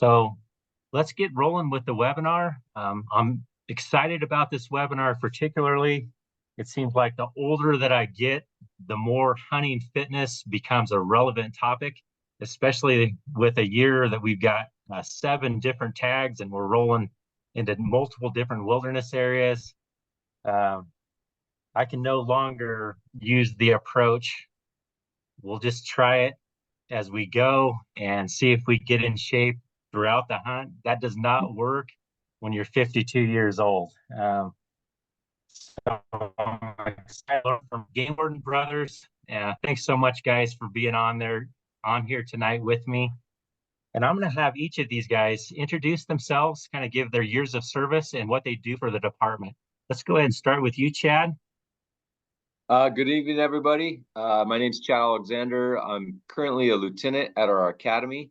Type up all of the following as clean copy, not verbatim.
So let's get rolling with the webinar. I'm excited about this webinar particularly. It seems like the older that I get, the more hunting fitness becomes a relevant topic, especially with a year that we've got 7 different tags and we're rolling into multiple different wilderness areas. I can no longer use the approach. We'll just try it as we go and see if we get in shape throughout the hunt. That does not work when you're 52 years old. So I'm excited from Game Warden Brothers. Thanks so much, guys, for being on here tonight with me. And I'm going to have each of these guys introduce themselves, kind of give their years of service and what they do for the department. Let's go ahead and start with you, Chad. Good evening, everybody. My name's Chad Alexander. I'm currently a lieutenant at our academy.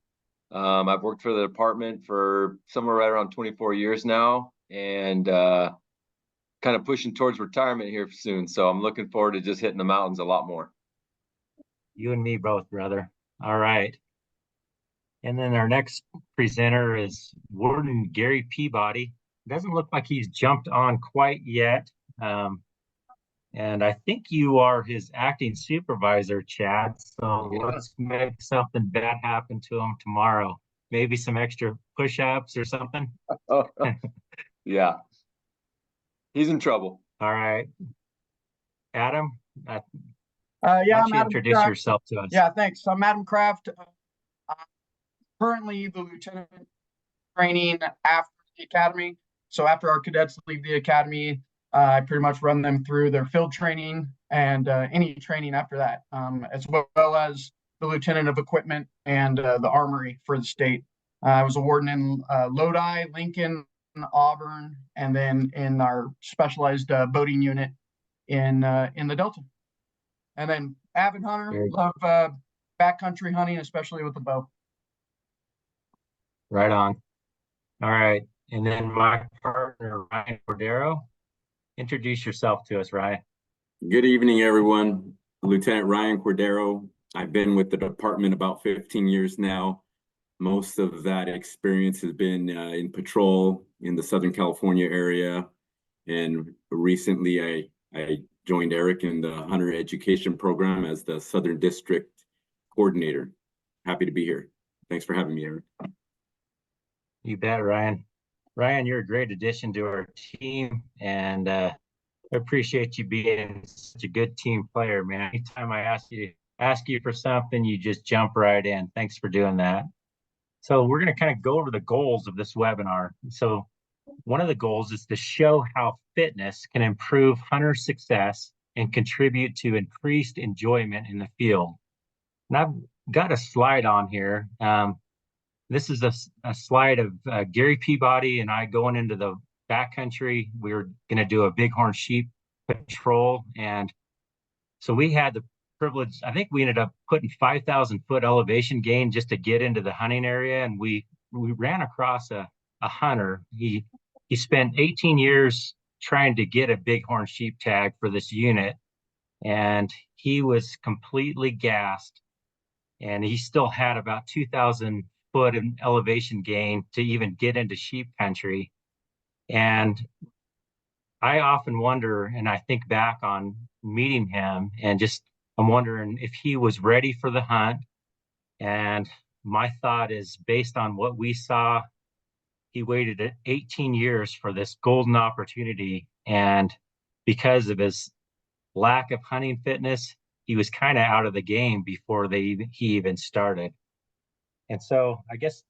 I've worked for the department for somewhere right around 24 years now, and kind of pushing towards retirement here soon. So I'm looking forward to just hitting the mountains a lot more. You and me both, brother. All right. And then our next presenter is Warden Gary Peabody. Doesn't look like he's jumped on quite yet. And I think you are his acting supervisor, Chad. So let's make something bad happen to him tomorrow. Maybe some extra push-ups or something. Yeah. He's in trouble. All right. Adam, yeah, why don't I'm you Adam introduce Kraft. yourself to us? Yeah, thanks. I'm Adam Kraft. I'm currently the lieutenant training after the academy. So after our cadets leave the academy, I pretty much run them through their field training and any training after that, as well as the lieutenant of equipment and the armory for the state. I was a warden in Lodi, Lincoln, Auburn, and then in our specialized boating unit in the Delta. And then avid hunter, love backcountry hunting, especially with the bow. Right on. All right. And then my partner, Ryan Cordero. Introduce yourself to us, Ryan. Good evening, everyone. Lieutenant Ryan Cordero. I've been with the department about 15 years now. Most of that experience has been in patrol in the Southern California area. And recently I joined Eric in the Hunter Education Program as the Southern District Coordinator. Happy to be here. Thanks for having me, Eric. You bet, Ryan. Ryan, you're a great addition to our team, and I appreciate you being such a good team player, man. Anytime I ask you for something, you just jump right in. Thanks for doing that. So we're going to kind of go over the goals of this webinar. So one of the goals is to show how fitness can improve hunter success and contribute to increased enjoyment in the field. And I've got a slide on here. This is a slide of Gary Peabody and I going into the backcountry. We were going to do a bighorn sheep patrol. And so we had the privilege, I think we ended up putting 5,000 foot elevation gain just to get into the hunting area. And we ran across a hunter. He spent 18 years trying to get a bighorn sheep tag for this unit. And he was completely gassed. And he still had about 2,000 foot in elevation gain to even get into sheep country. And I often wonder, and I think back on meeting him and I'm wondering if he was ready for the hunt. And my thought is, based on what we saw, he waited 18 years for this golden opportunity. And because of his lack of hunting fitness, he was kind of out of the game before he even started. And so I guess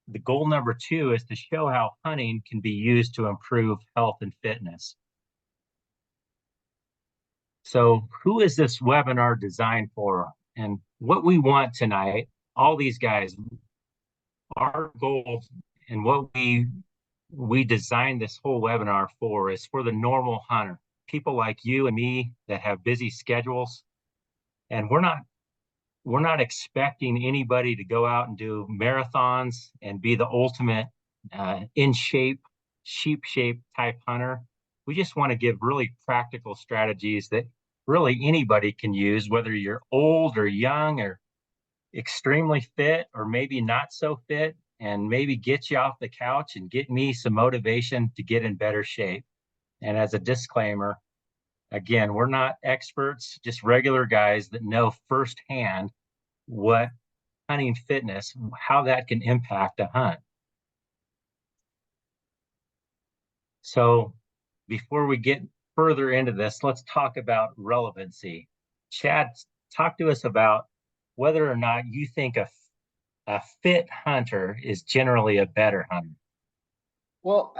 the goal number 2 is to show how hunting can be used to improve health and fitness. So who is this webinar designed for? And what we want tonight, all these guys, our goal and what we designed this whole webinar for is for the normal hunter, people like you and me that have busy schedules. And we're not expecting anybody to go out and do marathons and be the ultimate in shape, sheep shape type hunter. We just want to give really practical strategies that really anybody can use, whether you're old or young or extremely fit or maybe not so fit. and maybe get you off the couch and get me some motivation to get in better shape. And as a disclaimer, again, we're not experts, just regular guys that know firsthand what hunting fitness, how that can impact a hunt. So before we get further into this, let's talk about relevancy. Chad, talk to us about whether or not you think a fit hunter is generally a better hunter. Well,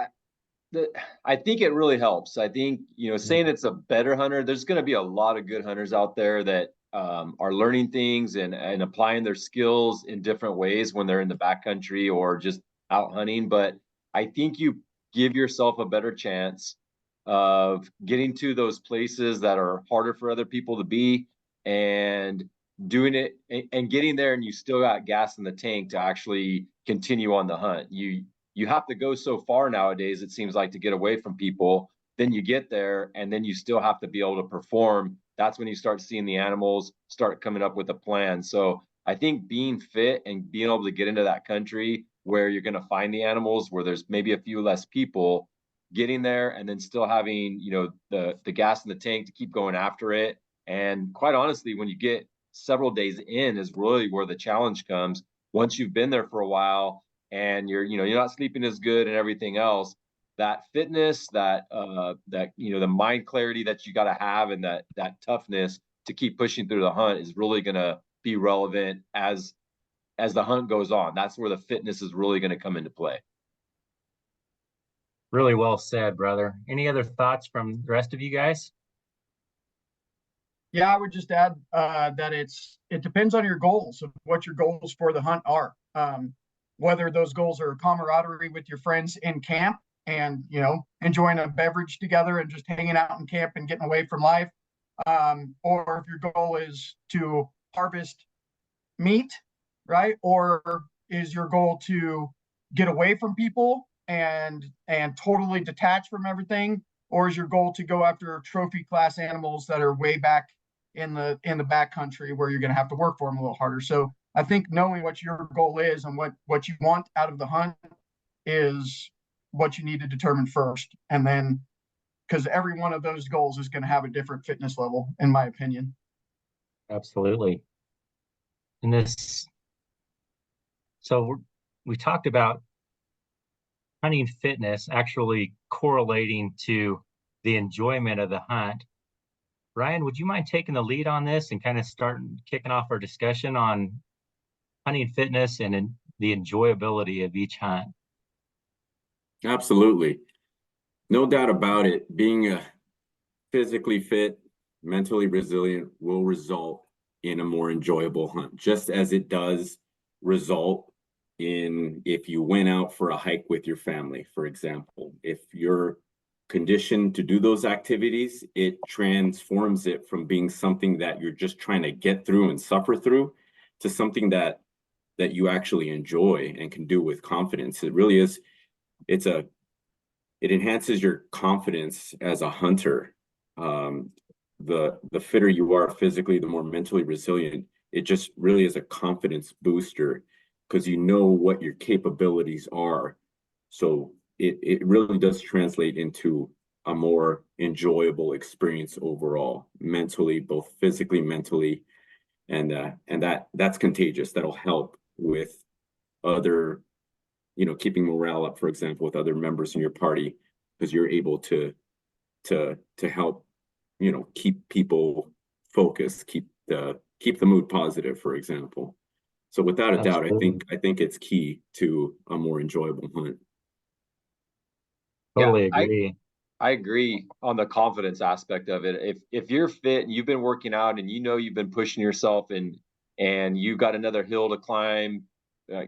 I think it really helps. I think, saying it's a better hunter, there's going to be a lot of good hunters out there that are learning things and applying their skills in different ways when they're in the backcountry or just out hunting. But I think you give yourself a better chance of getting to those places that are harder for other people to be and doing it and getting there, and you still got gas in the tank to actually continue on the hunt. You have to go so far nowadays, it seems like, to get away from people. Then you get there, and then you still have to be able to perform. That's when you start seeing the animals start coming up with a plan. So I think being fit and being able to get into that country where you're going to find the animals, where there's maybe a few less people, getting there and then still having, the gas in the tank to keep going after it. And quite honestly, when you get several days in is really where the challenge comes. Once you've been there for a while and you're not sleeping as good and everything else, that fitness, that the mind clarity that you got to have, and that toughness to keep pushing through the hunt is really going to be relevant as the hunt goes on. That's where the fitness is really going to come into play. Really well said, brother. Any other thoughts from the rest of you guys? Yeah, I would just add that it depends on your goals, of what your goals for the hunt are. Whether those goals are camaraderie with your friends in camp and, enjoying a beverage together and just hanging out in camp and getting away from life. Or if your goal is to harvest meat, right? Or is your goal to get away from people and totally detach from everything? Or is your goal to go after trophy class animals that are way back in the backcountry where you're going to have to work for them a little harder? So I think knowing what your goal is and what you want out of the hunt is what you need to determine first. And then, because every one of those goals is going to have a different fitness level, in my opinion. Absolutely. So we talked about hunting fitness actually correlating to the enjoyment of the hunt. Ryan, would you mind taking the lead on this and kind of kicking off our discussion on hunting fitness and the enjoyability of each hunt? Absolutely. No doubt about it. Being physically fit, mentally resilient will result in a more enjoyable hunt, just as it does result in if you went out for a hike with your family, for example. If you're conditioned to do those activities, it transforms it from being something that you're just trying to get through and suffer through to something that you actually enjoy and can do with confidence. It really is, it enhances your confidence as a hunter. The fitter you are physically, the more mentally resilient. It just really is a confidence booster because you know what your capabilities are. So it really does translate into a more enjoyable experience overall, mentally, both physically, mentally, and that's contagious. That'll help with other, keeping morale up, for example, with other members in your party, because you're able to help, keep people focused, keep the mood positive, for example. So without a doubt, I think it's key to a more enjoyable hunt. Totally agree. I agree on the confidence aspect of it. If you're fit and you've been working out and you've been pushing yourself and you got another hill to climb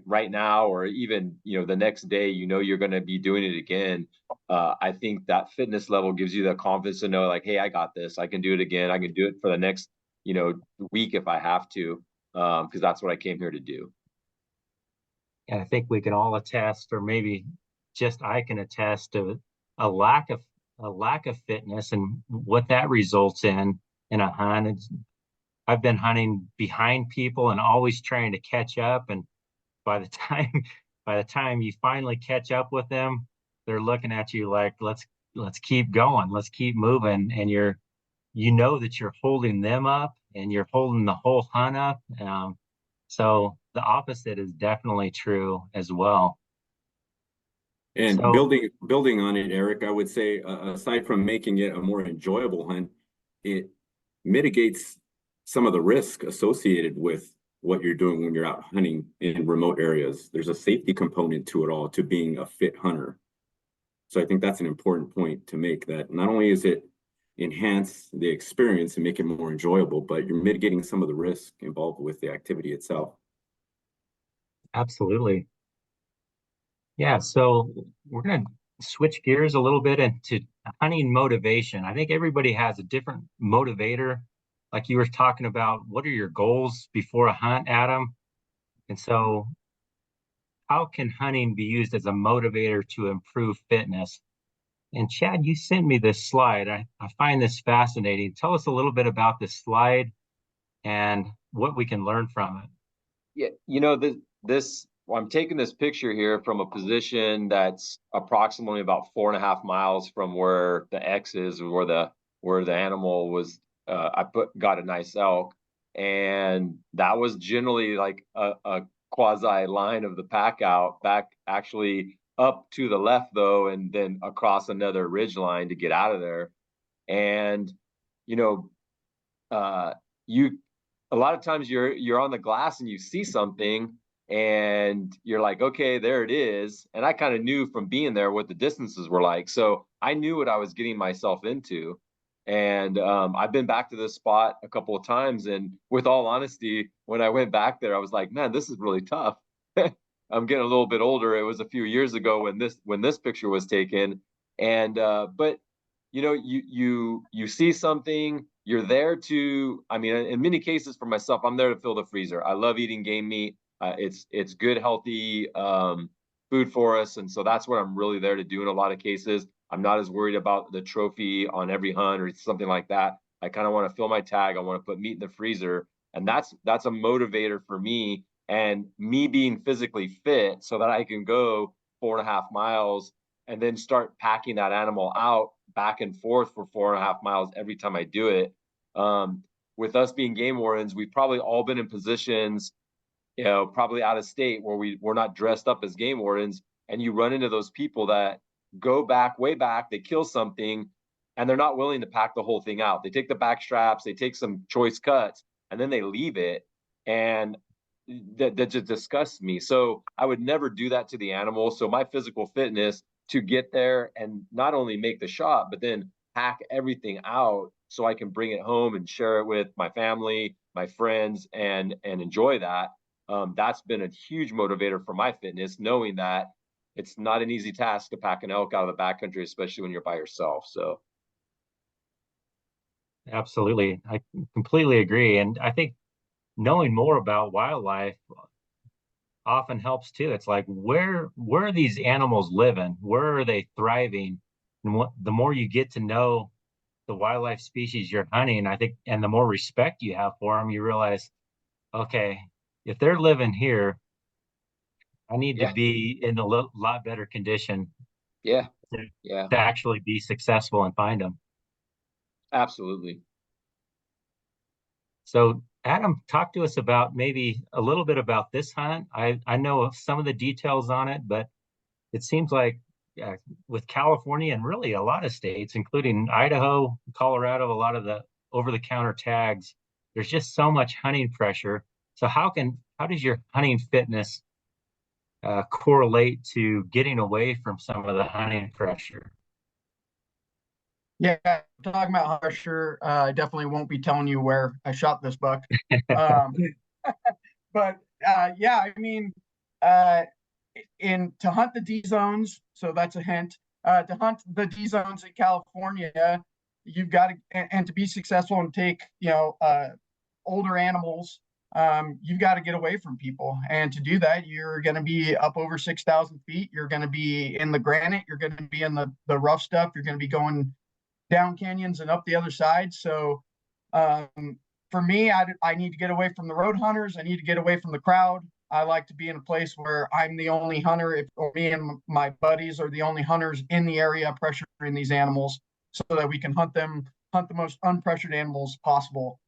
right now, or even the next day, you're going to be doing it again. I think that fitness level gives you the confidence to know, like, hey, I got this. I can do it again. I can do it for the next week if I have to, because that's what I came here to do. And I think we can all attest, or maybe just I can attest to a lack of fitness and what that results in a hunt. I've been hunting behind people and always trying to catch up, and by the time by the time you finally catch up with them, they're looking at you like, let's keep going, let's keep moving. And you know that you're holding them up and you're holding the whole hunt up. So the opposite is definitely true as well. And So building on it, Eric, I would say, aside from making it a more enjoyable hunt, it mitigates some of the risk associated with what you're doing when you're out hunting in remote areas. There's a safety component to it all, to being a fit hunter. So I think that's an important point to make, that not only is it enhance the experience and make it more enjoyable, but you're mitigating some of the risk involved with the activity itself. absolutely. Yeah, so we're going to switch gears a little bit into hunting motivation. I think everybody has a different motivator. Like you were talking about, what are your goals before a hunt, Adam? And so how can hunting be used as a motivator to improve fitness? And Chad, you sent me this slide. I find this fascinating. Tell us a little bit about this slide and what we can learn from it. Yeah, well, I'm taking this picture here from a position that's approximately about 4.5 miles from where the X is, where the animal was. Got a nice elk, and that was generally like a quasi line of the pack out, back actually up to the left though, and then across another ridge line to get out of there. And you know, you a lot of times you're on the glass and you see something and you're like, okay, there it is. And I kind of knew from being there what the distances were like, so I knew what I was getting myself into. And I've been back to this spot a couple of times, and with all honesty, when I went back there, I was like, man, this is really tough. I'm getting a little bit older. It was a few years ago when this picture was taken. And but you see something, you're there to, I mean, in many cases for myself, I'm there to fill the freezer. I love eating game meat. It's good, healthy food for us. And so that's what I'm really there to do in a lot of cases. I'm not as worried about the trophy on every hunt or something like that. I kind of want to fill my tag. I want to put meat in the freezer. And that's a motivator for me, and me being physically fit so that I can go 4.5 miles and then start packing that animal out back and forth for 4.5 miles every time I do it. With us being game wardens, we've probably all been in positions, probably out of state, where we're not dressed up as game wardens, and you run into those people that go back, way back, they kill something, and they're not willing to pack the whole thing out. They take the back straps, they take some choice cuts, and then they leave it. And that just disgusts me. So I would never do that to the animal. So my physical fitness to get there and not only make the shot, but then pack everything out so I can bring it home and share it with my family, my friends, and enjoy that. That's been a huge motivator for my fitness, knowing that it's not an easy task to pack an elk out of the backcountry, especially when you're by yourself. So Absolutely. I completely agree. And I think knowing more about wildlife often helps too. It's like, where are these animals living? Where are they thriving? And the more you get to know the wildlife species you're hunting, I think, and the more respect you have for them, you realize, okay, if they're living here, I need to yeah, be in a lot better condition yeah, to, yeah, to actually be successful and find them. absolutely. So, Adam, talk to us about maybe a little bit about this hunt. I know some of the details on it, but it seems like with California and really a lot of states, including Idaho, Colorado, a lot of the over-the-counter tags, there's just so much hunting pressure. So how does your hunting fitness correlate to getting away from some of the hunting pressure? Yeah, talking about pressure, I definitely won't be telling you where I shot this buck. Um, but yeah, I mean, uh, to hunt the D zones, so that's a hint. To hunt the D zones in California, you've got to, and to be successful and take, older animals, you've got to get away from people. And to do that, you're going to be up over 6,000 feet. You're going to be in the granite. You're going to be in the rough stuff. You're going to be going down canyons and up the other side. So for me, I need to get away from the road hunters. I need to get away from the crowd. I like to be in a place where I'm the only hunter, or me and my buddies are the only hunters in the area pressuring these animals, so that we can hunt the most unpressured animals possible,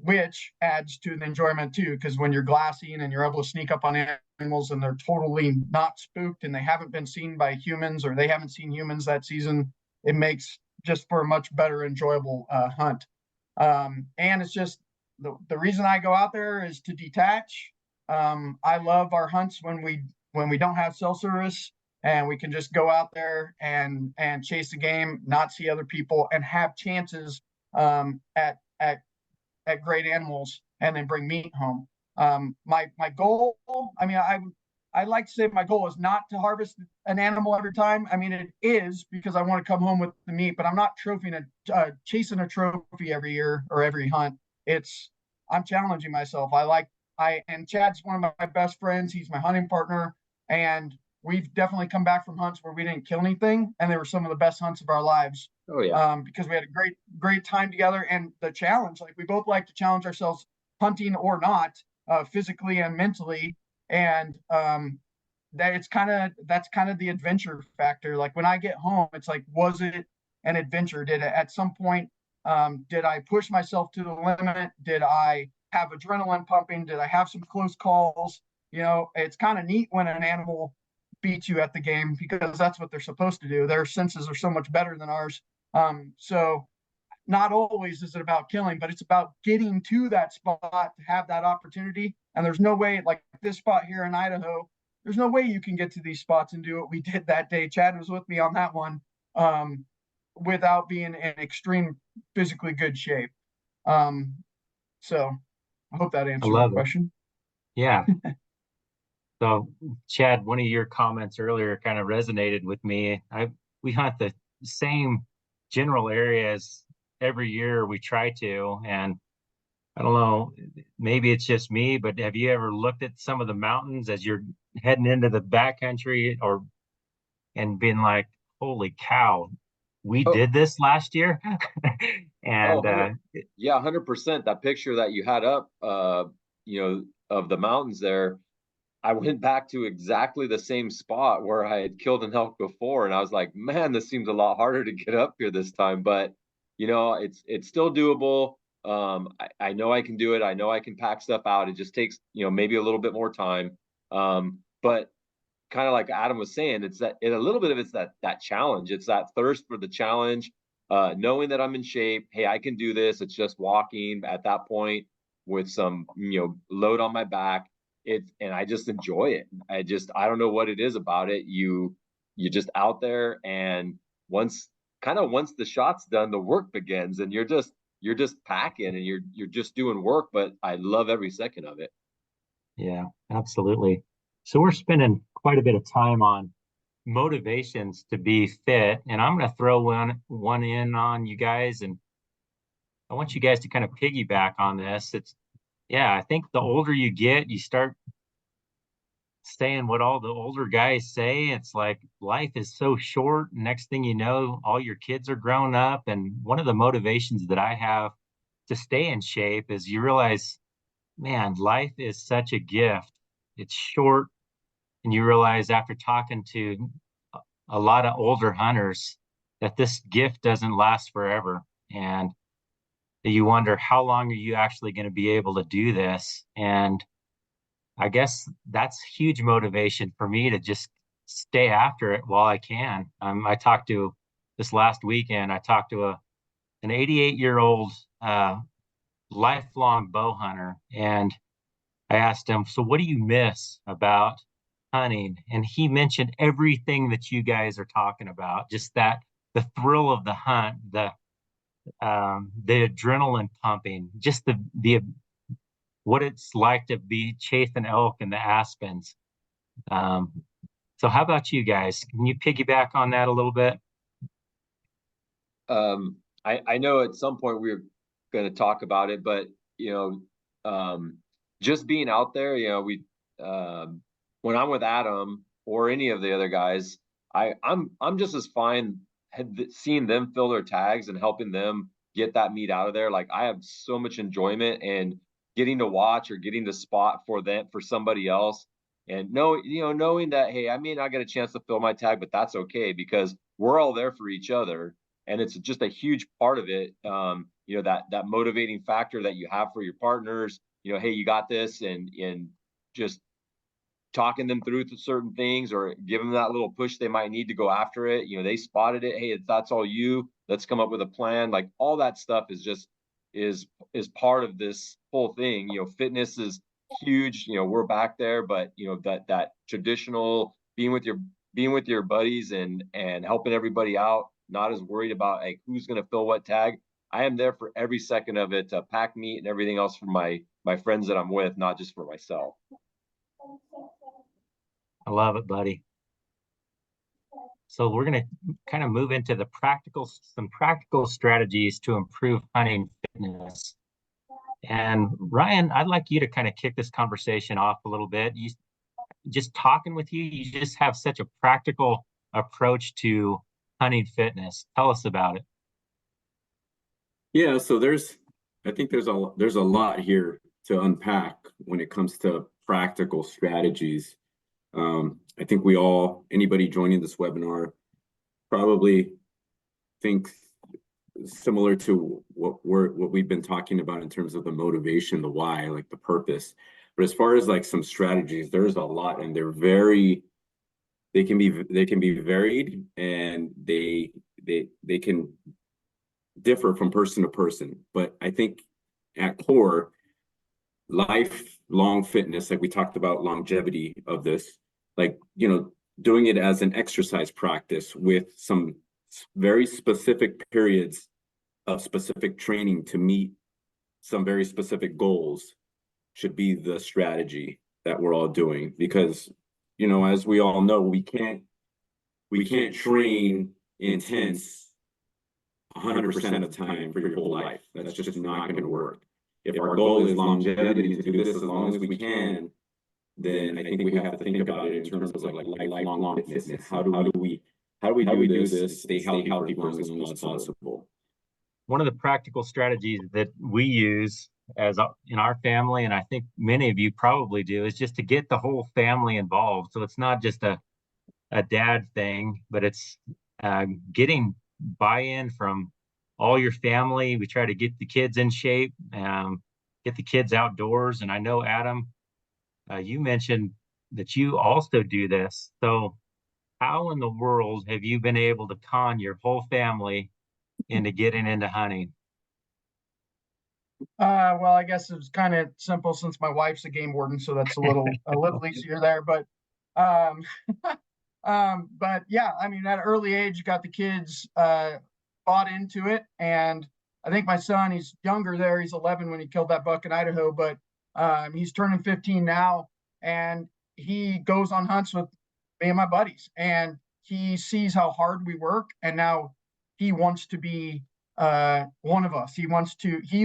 which adds to the enjoyment too. Because when you're glassing and you're able to sneak up on animals and they're totally not spooked and they haven't been seen by humans, or they haven't seen humans that season, it makes just for a much better enjoyable hunt. And it's just the reason I go out there is to detach. I love our hunts when we don't have cell service and we can just go out there and chase the game, not see other people, and have chances at great animals, and then bring meat home. My goal, I mean, I like to say my goal is not to harvest an animal every time. I mean, it is, because I want to come home with the meat, but I'm not chasing a trophy every year or every hunt. I'm challenging myself. And Chad's one of my best friends. He's my hunting partner, and we've definitely come back from hunts where we didn't kill anything, and they were some of the best hunts of our lives. Oh yeah. Because we had a great time together, and the challenge, like, we both like to challenge ourselves, hunting or not, physically and mentally, and that's kind of the adventure factor. Like, when I get home, it's like, was it an adventure? Did it, at some point, did I push myself to the limit? Did I have adrenaline pumping? Did I have some close calls? It's kind of neat when an animal beats you at the game, because that's what they're supposed to do. Their senses are so much better than ours. So not always is it about killing, but it's about getting to that spot to have that opportunity. And there's no way, like this spot here in Idaho, there's no way you can get to these spots and do what we did that day. Chad was with me on that one, without being in extreme physically good shape. So I hope that answered the question. Yeah. So, Chad, one of your comments earlier kind of resonated with me. We hunt the same general areas every year. We try to, and I don't know, maybe it's just me, but have you ever looked at some of the mountains as you're heading into the backcountry, and been like, "Holy cow, we did this last year"? And yeah, 100%. That picture that you had up, of the mountains there, I went back to exactly the same spot where I had killed an elk before, and I was like, man, this seems a lot harder to get up here this time. But it's still doable. I know I can do it. I know I can pack stuff out. It just takes maybe a little bit more time. But kind of like Adam was saying, a little bit of it's that challenge. It's that thirst for the challenge, knowing that I'm in shape. Hey, I can do this. It's just walking at that point with some load on my back. And I just enjoy it. I don't know what it is about it. You're just out there, and once the shot's done, the work begins, and you're just packing, and you're just doing work. But I love every second of it. Yeah, absolutely. So we're spending quite a bit of time on motivations to be fit, and I'm going to throw one in on you guys, and I want you guys to kind of piggyback on this. I think the older you get, you start saying what all the older guys say. It's like, life is so short. Next thing you know, all your kids are grown up. And one of the motivations that I have to stay in shape is you realize, man, life is such a gift. It's short. And you realize, after talking to a lot of older hunters, that this gift doesn't last forever. And you wonder, how long are you actually going to be able to do this? And I guess that's huge motivation for me to just stay after it while I can. This last weekend, I talked to an 88-year-old lifelong bow hunter, and I asked him, "So what do you miss about hunting?" And he mentioned everything that you guys are talking about, just the thrill of the hunt, the adrenaline pumping, just the what it's like to be chasing elk in the aspens. So how about you guys? Can you piggyback on that a little bit? I know at some point we were going to talk about it, but just being out there, when I'm with Adam or any of the other guys, I'm just as fine seeing them fill their tags and helping them get that meat out of there. Like, I have so much enjoyment, and getting to watch or getting to spot for somebody else And knowing that, hey, I may not get a chance to fill my tag, but that's okay because we're all there for each other, and it's just a huge part of it. That motivating factor that you have for your partners. Hey, you got this, and just talking them through certain things or give them that little push they might need to go after it. They spotted it. Hey, that's all you. Let's come up with a plan. Like all that stuff is part of this whole thing. Fitness is huge. We're back there, but that traditional being with your buddies and helping everybody out, not as worried about like who's going to fill what tag. I am there for every second of it to pack meat and everything else for my friends that I'm with, not just for myself. I love it, buddy. So we're going to kind of move into some practical strategies to improve hunting fitness. And Ryan, I'd like you to kind of kick this conversation off a little bit. Just talking with you, you just have such a practical approach to hunting fitness. Tell us about it. Yeah, so I think there's a lot here to unpack when it comes to practical strategies. I think anybody joining this webinar probably thinks similar to what we've been talking about in terms of the motivation, the why, like the purpose. But as far as like some strategies, there's a lot, and they can be varied, and they can differ from person to person. But I think at core, lifelong fitness, like we talked about longevity of this, like, doing it as an exercise practice with some very specific periods of specific training to meet some very specific goals should be the strategy that we're all doing. Because, as we all know, we can't train intense 100% of the time for your whole life. That's just not going to work. If our goal is longevity, to do this as long as we can, then I think we have to think about it in terms of like lifelong fitness. How do we do this, stay healthy for as long as possible? One of the practical strategies that we use in our family, and I think many of you probably do, is just to get the whole family involved. So it's not just a dad thing, but it's getting buy-in from all your family. We try to get the kids in shape, get the kids outdoors. And I know, Adam, you mentioned that you also do this. So how in the world have you been able to con your whole family into getting into hunting? Well, I guess it was kind of simple since my wife's a game warden, so that's a little easier there. But but yeah, I mean, at an early age, got the kids bought into it, and I think my son, he's younger there. He's 11 when he killed that buck in Idaho, but he's turning 15 now, and he goes on hunts with me and my buddies, and he sees how hard we work, and now he wants to be one of us. He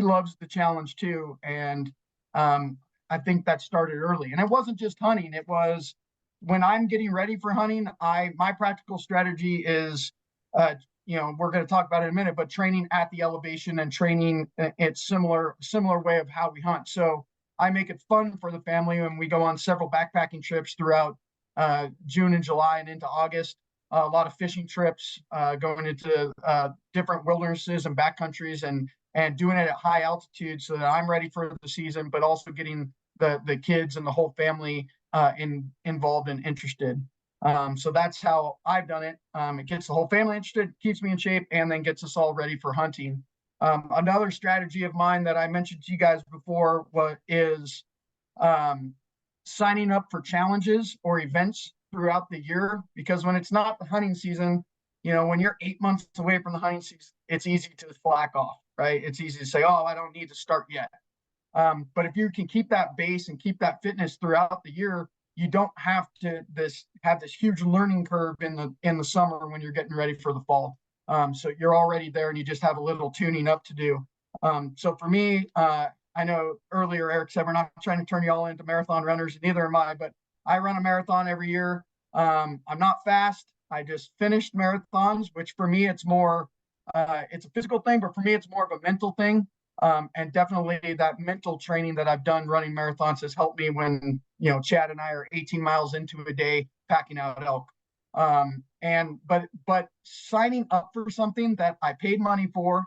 loves the challenge too, and I think that started early. And it wasn't just hunting; it was when I'm getting ready for hunting. My practical strategy is, we're going to talk about it in a minute, but training at the elevation and training it's similar way of how we hunt. So I make it fun for the family, and we go on several backpacking trips throughout June and July and into August. A lot of fishing trips, going into different wildernesses and backcountries, and doing it at high altitude so that I'm ready for the season, but also getting the kids and the whole family involved and interested. So that's how I've done it. It gets the whole family interested, keeps me in shape, and then gets us all ready for hunting. Another strategy of mine that I mentioned to you guys before is signing up for challenges or events throughout the year, because when it's not the hunting season, when you're 8 months away from the hunting season, it's easy to slack off, right? It's easy to say, oh, I don't need to start yet. But if you can keep that base and keep that fitness throughout the year, you don't have to have this huge learning curve in the summer when you're getting ready for the fall. So you're already there, and you just have a little tuning up to do. So for me, I know earlier Eric said we're not trying to turn you all into marathon runners, neither am I, but I run a marathon every year. I'm not fast. I just finished marathons, which for me, it's more, it's a physical thing, but for me, it's more of a mental thing. And definitely that mental training that I've done running marathons has helped me when, Chad and I are 18 miles into a day packing out elk. But signing up for something that I paid money for,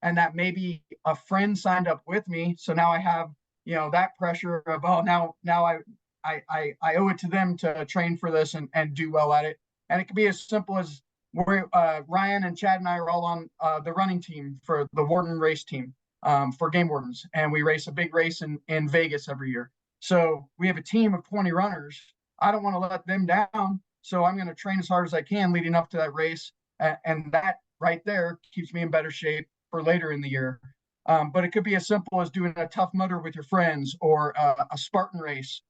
and that maybe a friend signed up with me. So now I have, that pressure of, oh, now I owe it to them to train for this and do well at it. And it could be as simple as Ryan and Chad and I are all on the running team for the Warden race team for game wardens. And we race a big race in Vegas every year. So we have a team of 20 runners. I don't want to let them down. So I'm going to train as hard as I can leading up to that race. And that right there keeps me in better shape for later in the year. But it could be as simple as doing a Tough Mudder with your friends, or a Spartan race,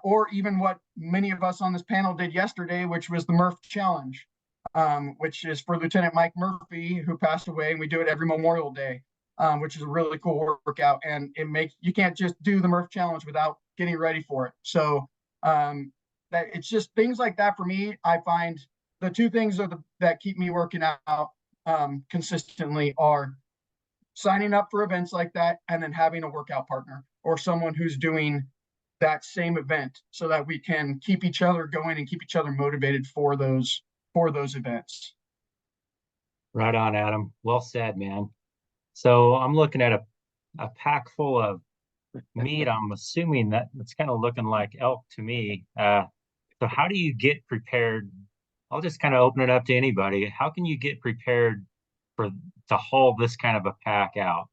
or even what many of us on this panel did yesterday, which was the Murph Challenge, which is for Lieutenant Mike Murphy, who passed away. And we do it every Memorial Day, which is a really cool workout. And you can't just do the Murph Challenge without getting ready for it. So that it's just things like that for me. I find the two things that keep me working out consistently are signing up for events like that, and then having a workout partner or someone who's doing that same event, so that we can keep each other going and keep each other motivated for those events. Right on, Adam. Well said, man. So I'm looking at a pack full of meat. I'm assuming that it's kind of looking like elk to me. So how do you get prepared? I'll just kind of open it up to anybody. How can you get prepared to haul this kind of a pack out?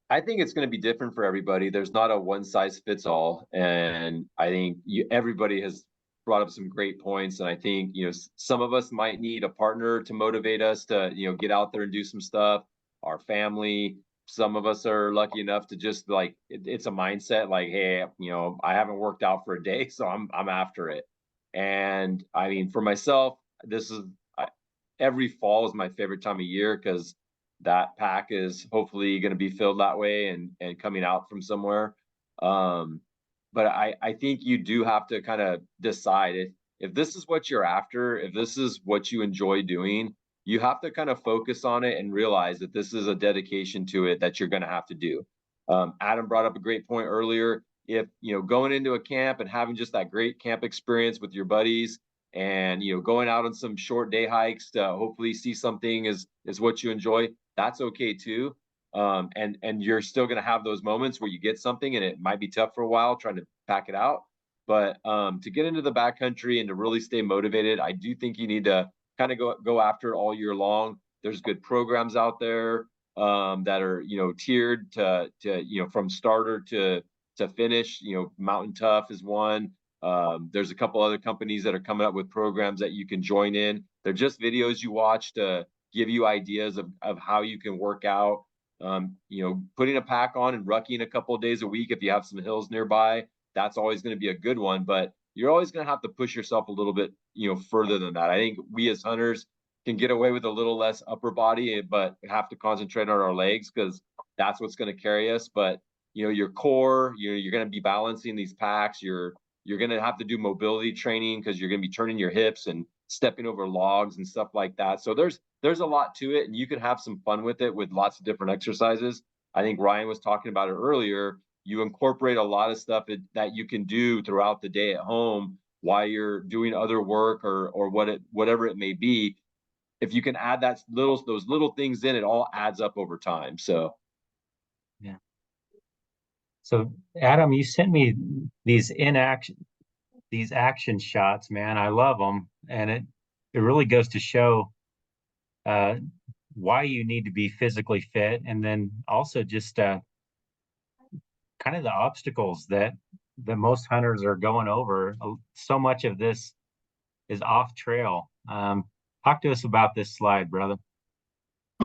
I think it's going to be different for everybody. There's not a one size fits all, and I think everybody has brought up some great points. And I think some of us might need a partner to motivate us to get out there and do some stuff. Our family. Some of us are lucky enough to just like it's a mindset like, hey, I haven't worked out for a day, so I'm after it. And I mean, for myself, every fall is my favorite time of year, because that pack is hopefully going to be filled that way and coming out from somewhere. But I think you do have to kind of decide if this is what you're after, if this is what you enjoy doing, you have to kind of focus on it and realize that this is a dedication to it that you're going to have to do. Adam brought up a great point earlier. If going into a camp and having just that great camp experience with your buddies, and going out on some short day hikes to hopefully see something is what you enjoy, that's okay too. And you're still going to have those moments where you get something and it might be tough for a while trying to pack it out. But to get into the backcountry and to really stay motivated, I do think you need to kind of go after it all year long. There's good programs out there that are tiered to from starter to finish. Mountain Tough is one. There's a couple other companies that are coming up with programs that you can join in. They're just videos you watch to give you ideas of how you can work out. Putting a pack on and rucking a couple of days a week if you have some hills nearby, that's always going to be a good one. But you're always going to have to push yourself a little bit, further than that. I think we as hunters can get away with a little less upper body, but have to concentrate on our legs, because that's what's going to carry us. But your core, you're going to be balancing these packs. You're going to have to do mobility training, because you're going to be turning your hips and stepping over logs and stuff like that. So there's a lot to it, and you can have some fun with it with lots of different exercises. I think Ryan was talking about it earlier. You incorporate a lot of stuff that you can do throughout the day at home while you're doing other work or whatever it may be. If you can add those little things in, it all adds up over time. So yeah. So Adam, you sent me these action shots, man. I love them, and it really goes to show why you need to be physically fit, and then also just kind of the obstacles that most hunters are going over. So much of this is off trail. Talk to us about this slide, brother.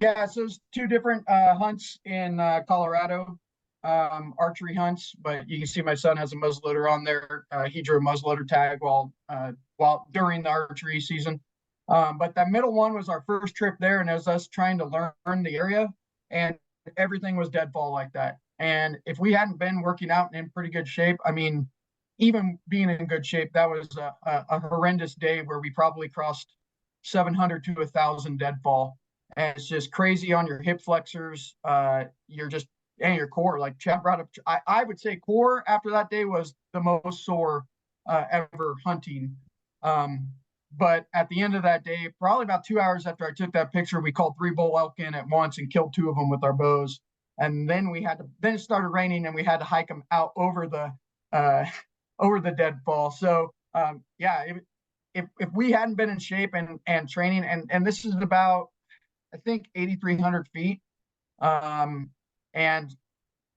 Yeah, so it's two different hunts in Colorado, archery hunts, but you can see my son has a muzzleloader on there. He drew a muzzleloader tag while during the archery season. But that middle one was our first trip there, and it was us trying to learn the area, and everything was deadfall like that. And if we hadn't been working out and in pretty good shape, I mean, even being in good shape, that was a horrendous day where we probably crossed 700 to 1,000 deadfall. and it's just crazy on your hip flexors. You're just, and your core, like Chad brought up, I would say core after that day was the most sore ever hunting. But at the end of that day, probably about 2 hours after I took that picture, we called 3 bull elk in at once and killed 2 of them with our bows. And then then it started raining and we had to hike them out over the deadfall. So yeah, if we hadn't been in shape and training, and this is about, I think, 8,300 feet. And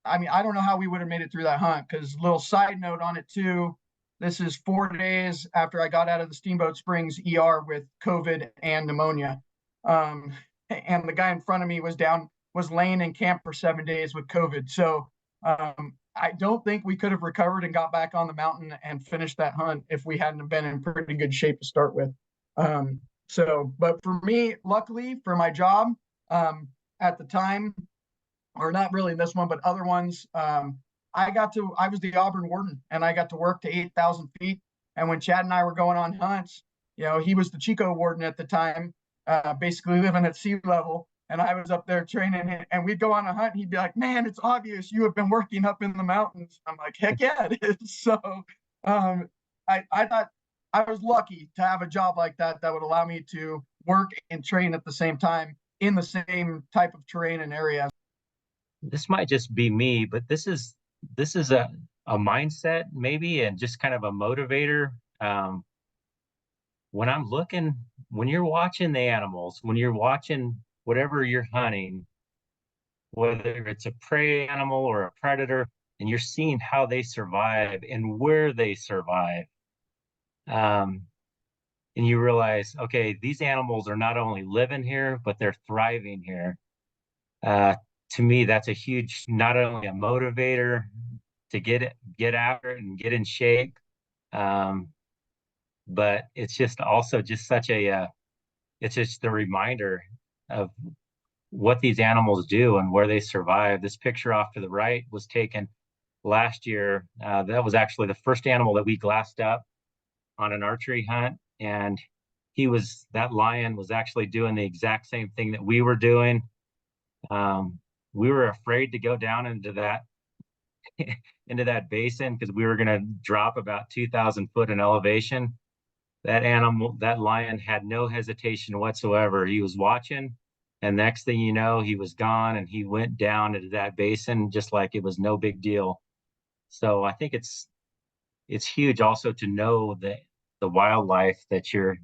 I mean, I don't know how we would have made it through that hunt, because little side note on it too, this is 4 days after I got out of the Steamboat Springs ER with COVID and pneumonia. And the guy in front of me was laying in camp for 7 days with COVID. So I don't think we could have recovered and got back on the mountain and finished that hunt if we hadn't been in pretty good shape to start with. But for me, luckily for my job at the time, or not really this one, but other ones, I was the Auburn warden, and I got to work to 8,000 feet. And when Chad and I were going on hunts, he was the Chico warden at the time, basically living at sea level. And I was up there training, and we'd go on a hunt, and he'd be like, "Man, it's obvious you have been working up in the mountains." I'm like, "Heck yeah, it is." So I thought I was lucky to have a job like that would allow me to work and train at the same time in the same type of terrain and area. This might just be me, but this is a mindset maybe, and just kind of a motivator. When you're watching the animals, when you're watching whatever you're hunting, whether it's a prey animal or a predator, and you're seeing how they survive and where they survive, and you realize, okay, these animals are not only living here, but they're thriving here. To me, that's a huge, not only a motivator to get after it and get in shape, but it's just also just such it's just a reminder of what these animals do and where they survive. This picture off to the right was taken last year. That was actually the first animal that we glassed up on an archery hunt, and that lion was actually doing the exact same thing that we were doing. We were afraid to go down into that basin because we were going to drop about 2,000 foot in elevation. That lion had no hesitation whatsoever. He was watching, and next thing you know, he was gone, and he went down into that basin just like it was no big deal. So I think it's huge also to know the wildlife that you're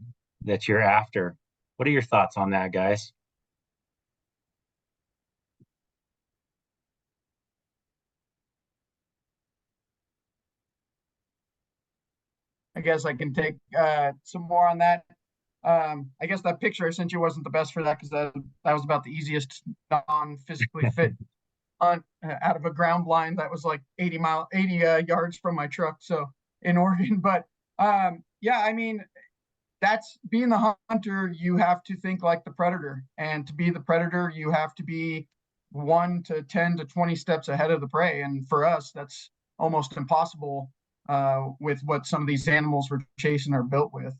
after. What are your thoughts on that, guys? I guess I can take some more on that. I guess that picture I sent you wasn't the best for that, because that was about the easiest non-physically fit hunt out of a ground blind that was like 80 yards from my truck, so in Oregon. But yeah, I mean, that's being the hunter. You have to think like the predator, and to be the predator, you have to be 1 to 10 to 20 steps ahead of the prey. And for us, that's almost impossible with what some of these animals we're chasing are built with.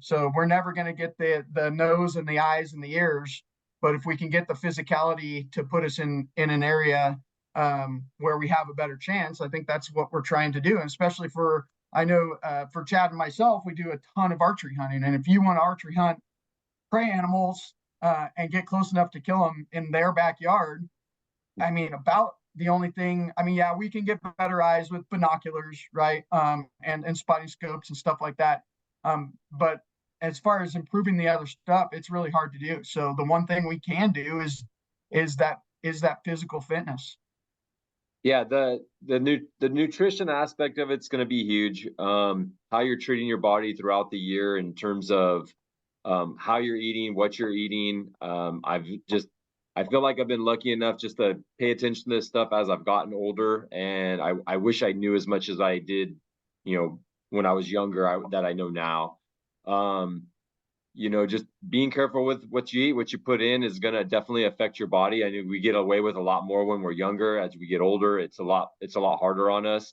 So we're never going to get the nose and the eyes and the ears, but if we can get the physicality to put us in an area where we have a better chance, I think that's what we're trying to do. And especially I know for Chad and myself, we do a ton of archery hunting. And if you want to archery hunt prey animals and get close enough to kill them in their backyard, I mean, about the only thing, I mean, yeah, we can get better eyes with binoculars, right? And spotting scopes and stuff like that. But as far as improving the other stuff, it's really hard to do. So the one thing we can do is that physical fitness. Yeah, the nutrition aspect of it's going to be huge. How you're treating your body throughout the year in terms of how you're eating, what you're eating. I feel like I've been lucky enough just to pay attention to this stuff as I've gotten older, and I wish I knew as much as I did, when I was younger, that I know now. Just being careful with what you eat, what you put in is going to definitely affect your body. I know we get away with a lot more when we're younger. As we get older, it's a lot harder on us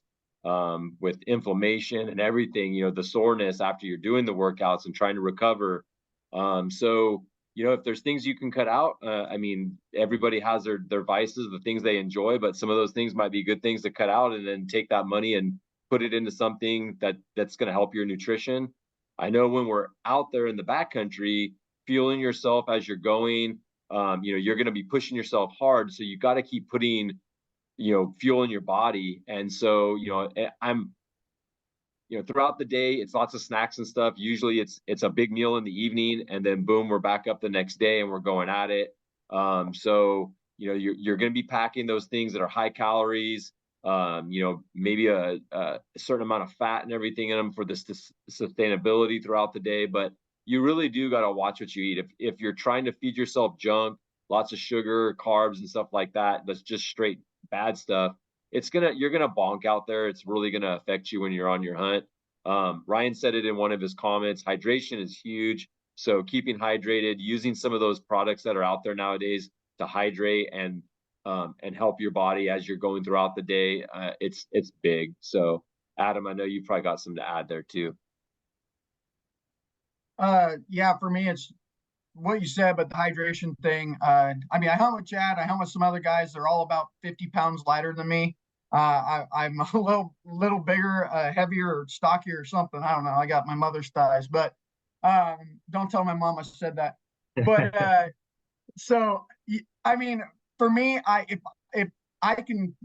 with inflammation and everything, the soreness after you're doing the workouts and trying to recover. So you know, if there's things you can cut out, I mean, everybody has their vices, the things they enjoy, but some of those things might be good things to cut out, and then take that money and put it into something that's going to help your nutrition. I know when we're out there in the backcountry, fueling yourself as you're going, you know, you're going to be pushing yourself hard, so you got to keep putting, you know, fuel in your body. And so, you know, you know, throughout the day, it's lots of snacks and stuff. Usually it's a big meal in the evening, and then boom, we're back up the next day and we're going at it. So, you know, you're going to be packing those things that are high calories, you know, maybe a certain amount of fat and everything in them for this sustainability throughout the day. But you really do got to watch what you eat. If you're trying to feed yourself junk, lots of sugar, carbs and stuff like that, that's just straight bad stuff, you're gonna bonk out there. It's really gonna affect you when you're on your hunt. Ryan said it in one of his comments, hydration is huge. So keeping hydrated, using some of those products that are out there nowadays to hydrate and help your body as you're going throughout the day, it's big. So Adam, I know you probably got some to add there too. Yeah, for me, it's what you said, but the hydration thing. I mean, I hunt with Chad, I hunt with some other guys. They're all about 50 pounds lighter than me. I'm a little bigger, heavier, or stockier or something. I don't know. I got my mother's thighs, but don't tell my mom I said that. But so I mean, for me, if I can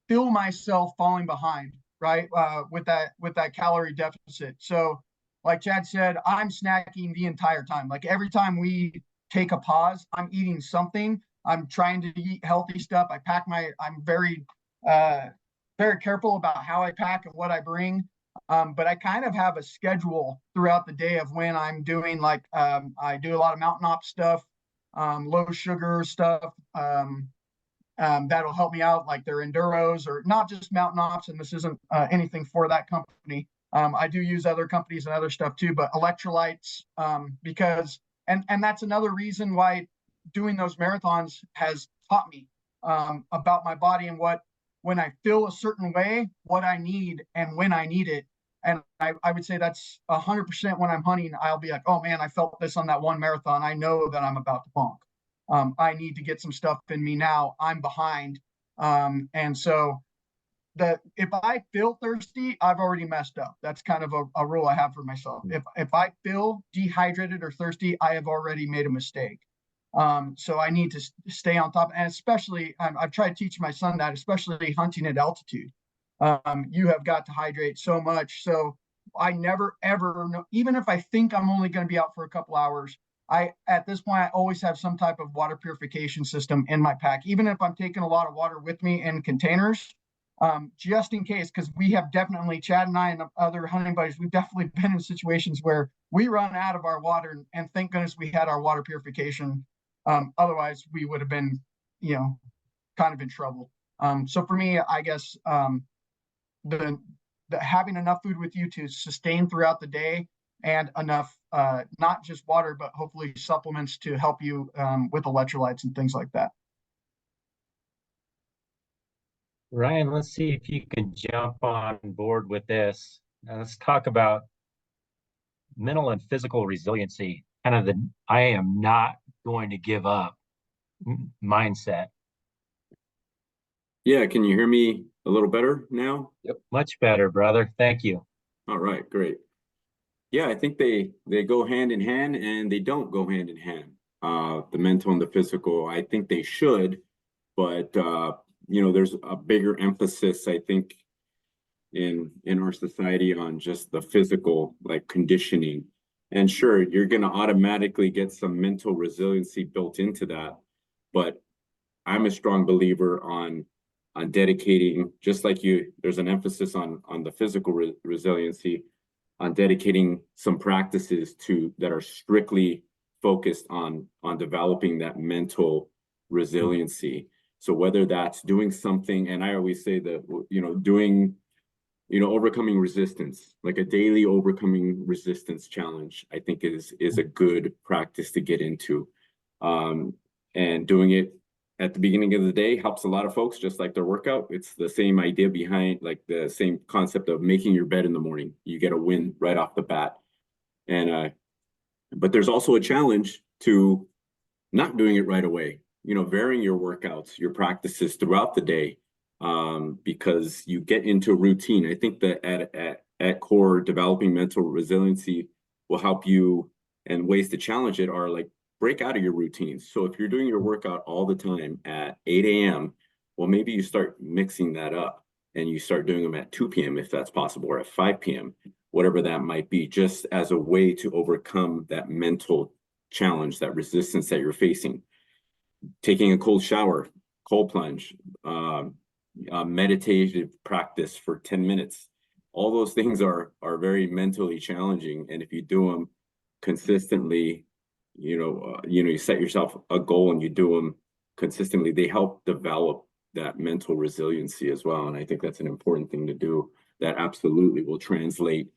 feel myself falling behind, right, with that calorie deficit. So, like Chad said, I'm snacking the entire time. Like every time we take a pause, I'm eating something. I'm trying to eat healthy stuff. I'm very careful about how I pack and what I bring. But I kind of have a schedule throughout the day of when I'm doing, like, I do a lot of mountain op stuff, low sugar stuff. That'll help me out, like their enduros, or not just mountain ops. And this isn't anything for that company. I do use other companies and other stuff too, but electrolytes, because, and that's another reason why doing those marathons has taught me about my body and when I feel a certain way, what I need and when I need it. And I would say that's 100% when I'm hunting. I'll be like, oh man, I felt this on that one marathon. I know that I'm about to bonk. I need to get some stuff in me now. I'm behind. And so if I feel thirsty, I've already messed up. That's kind of a rule I have for myself. If I feel dehydrated or thirsty, I have already made a mistake. So I need to stay on top, and especially I've tried to teach my son that, especially hunting at altitude. You have got to hydrate so much. So I never ever know, even if I think I'm only going to be out for a couple hours, at this point I always have some type of water purification system in my pack, even if I'm taking a lot of water with me in containers, just in case, because we have definitely, Chad and I and other hunting buddies, we've definitely been in situations where we run out of our water, and thank goodness we had our water purification. Otherwise we would have been, kind of in trouble. So for me, I guess, the having enough food with you to sustain throughout the day, and enough, not just water, but hopefully supplements to help you with electrolytes and things like that. Ryan, let's see if you can jump on board with this. Now, let's talk about mental and physical resiliency, kind of the I am not going to give up mindset. Yeah, can you hear me a little better now? Yep. Much better, brother. Thank you. All right, great. Yeah, I think they go hand in hand, and they don't go hand in hand. The mental and the physical, I think they should, but there's a bigger emphasis, I think, in our society on just the physical, like conditioning. And sure, you're going to automatically get some mental resiliency built into that, but I'm a strong believer on dedicating, just like you, there's an emphasis on the physical resiliency, on dedicating some practices that are strictly focused on developing that mental resiliency. So whether that's doing something, and I always say that, doing, overcoming resistance, like a daily overcoming resistance challenge, I think is a good practice to get into. And doing it at the beginning of the day helps a lot of folks, just like their workout. It's the same idea behind, like the same concept of making your bed in the morning. You get a win right off the bat. And but there's also a challenge to not doing it right away, varying your workouts, your practices throughout the day, because you get into a routine. I think that at core, developing mental resiliency will help you, and ways to challenge it are like break out of your routines. So if you're doing your workout all the time at 8 a.m., well, maybe you start mixing that up and you start doing them at 2 p.m. if that's possible, or at 5 p.m., whatever that might be, just as a way to overcome that mental challenge, that resistance that you're facing. Taking a cold shower, cold plunge, meditative practice for 10 minutes. All those things are very mentally challenging. And if you do them consistently, you set yourself a goal and you do them consistently, they help develop that mental resiliency as well. And I think that's an important thing to do that absolutely will translate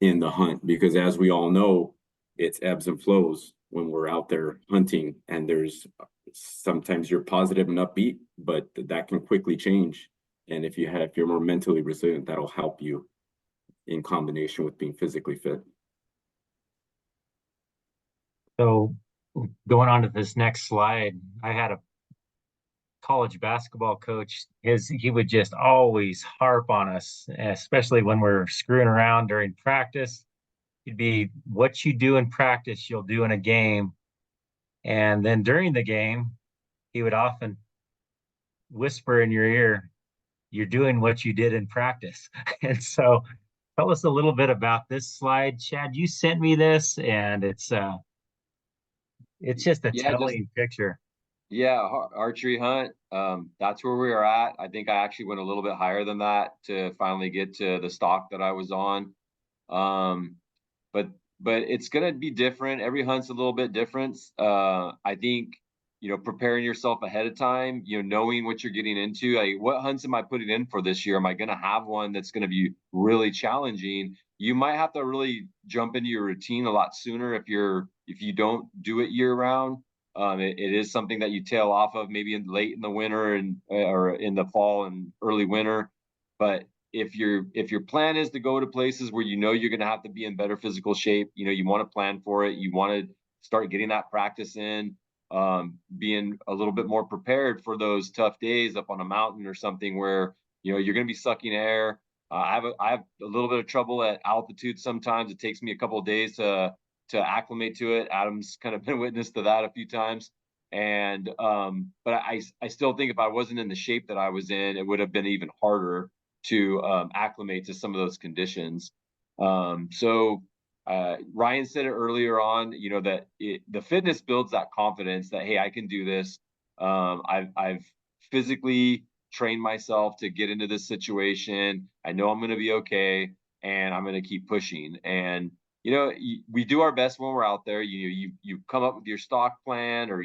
in the hunt, because as we all know, it's ebbs and flows when we're out there hunting, and there's sometimes you're positive and upbeat, but that can quickly change. And if you're more mentally resilient, that'll help you in combination with being physically fit. So going on to this next slide, I had a college basketball coach. He would just always harp on us, especially when we're screwing around during practice. It'd be what you do in practice, you'll do in a game. And then during the game, he would often whisper in your ear, you're doing what you did in practice. And so tell us a little bit about this slide. Chad, you sent me this, and it's just a telling picture. Yeah, archery hunt. That's where we are at. I think I actually went a little bit higher than that to finally get to the stock that I was on. But it's gonna be different. Every hunt's a little bit different. I think, preparing yourself ahead of time, knowing what you're getting into. Like, what hunts am I putting in for this year? Am I gonna have one that's gonna be really challenging? You might have to really jump into your routine a lot sooner if you don't do it year round. It is something that you tail off of maybe late in the winter or in the fall and early winter. But if your plan is to go to places where you're going to have to be in better physical shape, you want to plan for it. You want to start getting that practice in, being a little bit more prepared for those tough days up on a mountain or something where you're going to be sucking air. I have a little bit of trouble at altitude sometimes. It takes me a couple of days to acclimate to it. Adam's kind of been witness to that a few times. And but I still think if I wasn't in the shape that I was in, it would have been even harder to acclimate to some of those conditions. So Ryan said it earlier on, that the fitness builds that confidence that, hey, I can do this. I've physically trained myself to get into this situation. I know I'm going to be okay, and I'm going to keep pushing. And we do our best when we're out there. You come up with your stock plan, or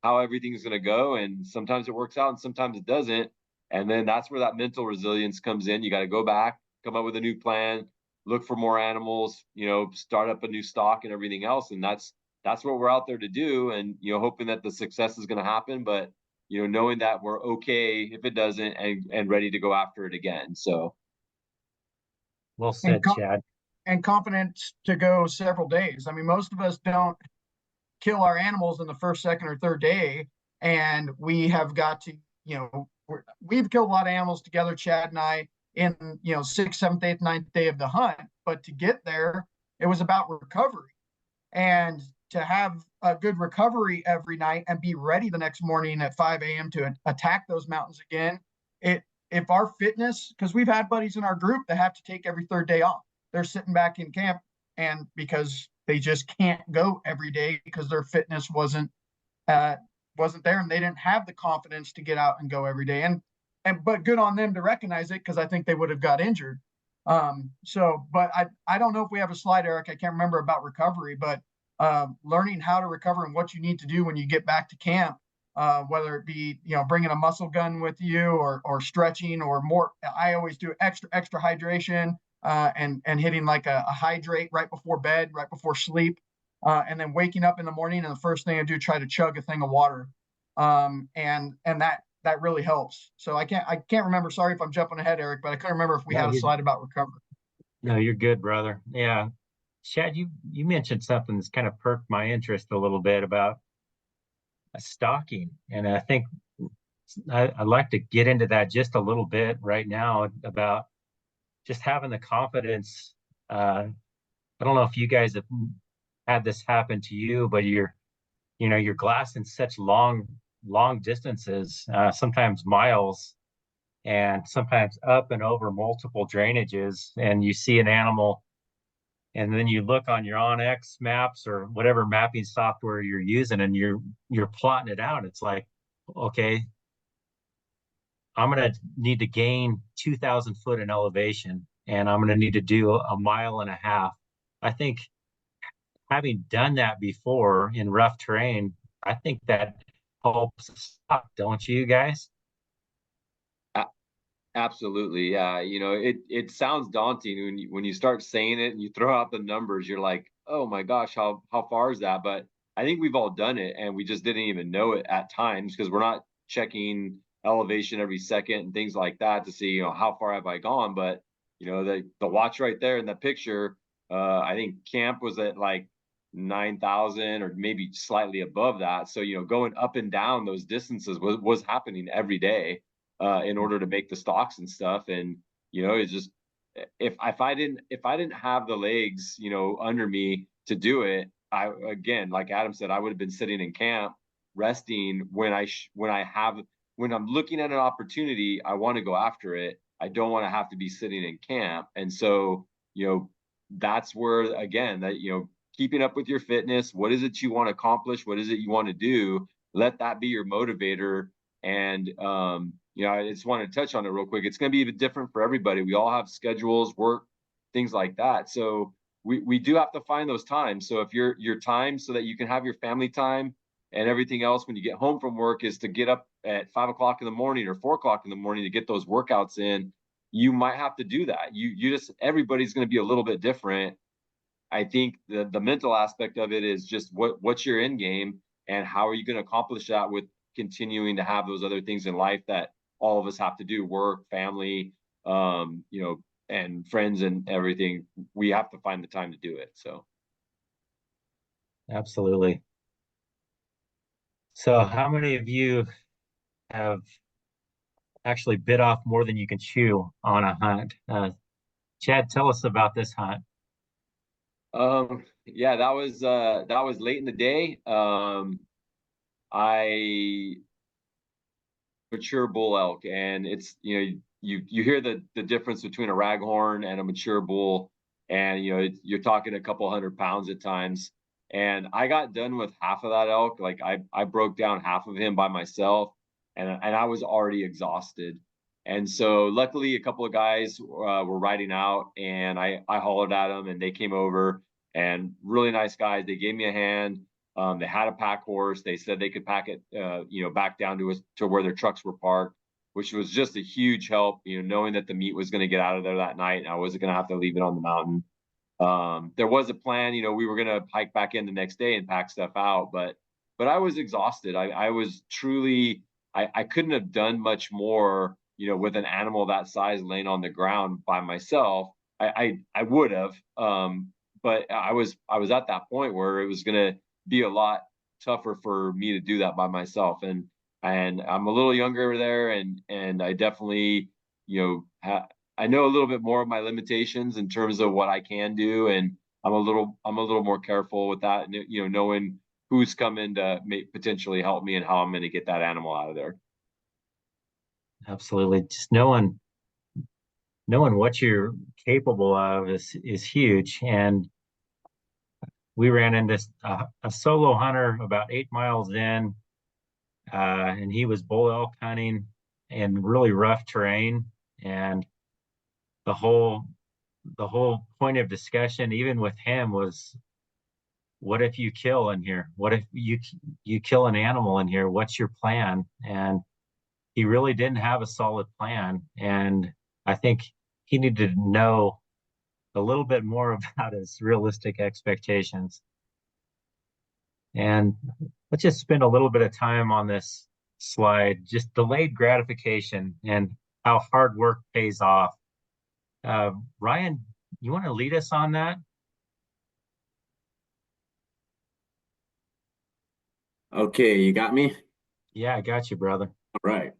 how everything's going to go, and sometimes it works out and sometimes it doesn't. And then that's where that mental resilience comes in. You got to go back, come up with a new plan, look for more animals, start up a new stock and everything else. And that's what we're out there to do. And hoping that the success is going to happen, but knowing that we're okay if it doesn't, and ready to go after it again. So well said, Chad. And confidence to go several days. I mean, most of us don't kill our animals in the first, second, or third day, and we have got to, we've killed a lot of animals together, Chad and I, in 6th, 7th, 8th, 9th day of the hunt. But to get there, it was about recovery, and to have a good recovery every night and be ready the next morning at 5 a.m. to attack those mountains again. If our fitness, because we've had buddies in our group that have to take every third day off. They're sitting back in camp, and because they just can't go every day because their fitness wasn't there, and they didn't have the confidence to get out and go every day. But good on them to recognize it, because I think they would have got injured. But I don't know if we have a slide, Eric. I can't remember about recovery, but learning how to recover and what you need to do when you get back to camp, whether it be bringing a muscle gun with you, or stretching, or more. I always do extra hydration. And hitting like a hydrate right before bed, right before sleep, and then waking up in the morning, and the first thing I do, try to chug a thing of water, and that really helps. So I can't remember. Sorry if I'm jumping ahead, Eric, but I couldn't remember if we had a slide about recovery. No, you're good, brother. Yeah, Chad, you mentioned something that's kind of perked my interest a little bit about stalking. And I think I'd like to get into that just a little bit right now about just having the confidence. I don't know if you guys have had this happen to you, but you're glassing such long distances, sometimes miles, and sometimes up and over multiple drainages, and you see an animal, and then you look on your OnX maps or whatever mapping software you're using, and you're plotting it out. It's like, okay, I'm going to need to gain 2,000 foot in elevation, and I'm going to need to do a mile and a half. I think having done that before in rough terrain, I think that helps stop, don't you guys? Absolutely. Yeah. It sounds daunting when you start saying it and you throw out the numbers, you're like, oh my gosh, how far is that? But I think we've all done it and we just didn't even know it at times because we're not checking elevation every second and things like that to see, how far have I gone. But the watch right there in the picture, I think camp was at like 9,000 or maybe slightly above that. So, going up and down those distances was happening every day in order to make the stocks and stuff. And it's just if I didn't have the legs, under me to do it, I again, like Adam said, I would have been sitting in camp resting when I'm looking at an opportunity, I want to go after it. I don't want to have to be sitting in camp. And so, that's where again that keeping up with your fitness, what is it you want to accomplish, what is it you want to do, let that be your motivator. And I just want to touch on it real quick. It's going to be a bit different for everybody. We all have schedules, work, things like that. So we do have to find those times. So if your time so that you can have your family time and everything else when you get home from work is to get up at 5 o'clock in the morning or 4 o'clock in the morning to get those workouts in, you might have to do that. You just everybody's going to be a little bit different. I think the mental aspect of it is just what's your end game and how are you going to accomplish that with continuing to have those other things in life that all of us have to do, work, family, and friends and everything. We have to find the time to do it. So. Absolutely. So how many of you have actually bit off more than you can chew on a hunt? Chad, tell us about this hunt. Yeah, that was late in the day. I mature bull elk, and it's you hear the difference between a raghorn and a mature bull, and you're talking a couple 100 pounds at times. And I got done with half of that elk. Like I broke down half of him by myself, and I was already exhausted. And so luckily a couple of guys were riding out, and I hollered at them, and they came over, and really nice guys. They gave me a hand. They had a pack horse. They said they could pack it, back down to us to where their trucks were parked, which was just a huge help. Knowing that the meat was going to get out of there that night, and I wasn't going to have to leave it on the mountain. There was a plan. We were going to hike back in the next day and pack stuff out, but I was exhausted. I was truly. I couldn't have done much more. With an animal that size laying on the ground by myself. I would have. But I was at that point where it was going to be a lot tougher for me to do that by myself. And I'm a little younger there, and I definitely, I know a little bit more of my limitations in terms of what I can do, and I'm a little more careful with that, knowing who's coming to potentially help me and how I'm going to get that animal out of there. Absolutely. Just knowing what you're capable of is huge. And we ran into a solo hunter about 8 miles in, and he was bull elk hunting in really rough terrain. And the whole point of discussion, even with him, was, what if you kill in here? What if you kill an animal in here? What's your plan? And he really didn't have a solid plan. And I think he needed to know a little bit more about his realistic expectations. And let's just spend a little bit of time on this slide, just delayed gratification and how hard work pays off. Ryan, you want to lead us on that? Okay, you got me? Yeah, I got you, brother. All right.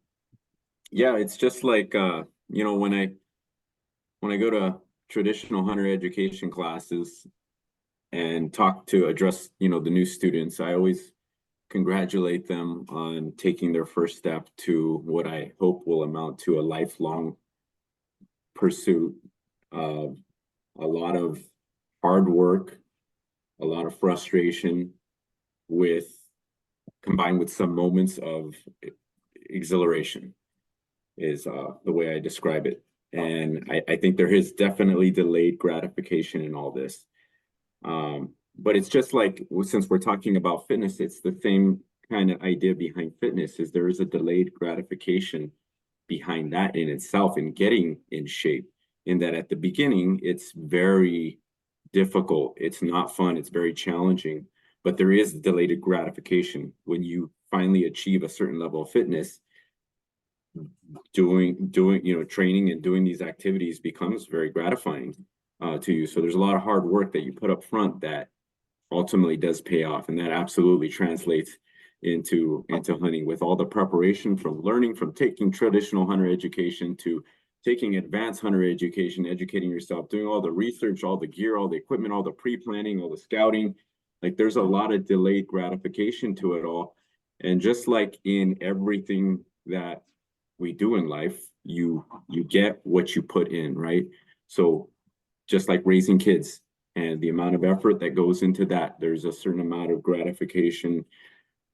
Yeah, it's just like when I go to traditional hunter education classes and talk to address, the new students, I always congratulate them on taking their first step to what I hope will amount to a lifelong pursuit of a lot of hard work, a lot of frustration with combined with some moments of exhilaration is the way I describe it. And I think there is definitely delayed gratification in all this. But it's just like, since we're talking about fitness, it's the same kind of idea behind fitness is there is a delayed gratification behind that in itself in getting in shape, in that at the beginning, it's very difficult. It's not fun. It's very challenging, but there is delayed gratification when you finally achieve a certain level of fitness. Doing training and doing these activities becomes very gratifying to you. So there's a lot of hard work that you put up front that ultimately does pay off, and that absolutely translates into hunting, with all the preparation from learning, from taking traditional hunter education to taking advanced hunter education, educating yourself, doing all the research, all the gear, all the equipment, all the pre-planning, all the scouting. Like, there's a lot of delayed gratification to it all. And just like in everything that we do in life, you get what you put in, right? So just like raising kids and the amount of effort that goes into that, there's a certain amount of gratification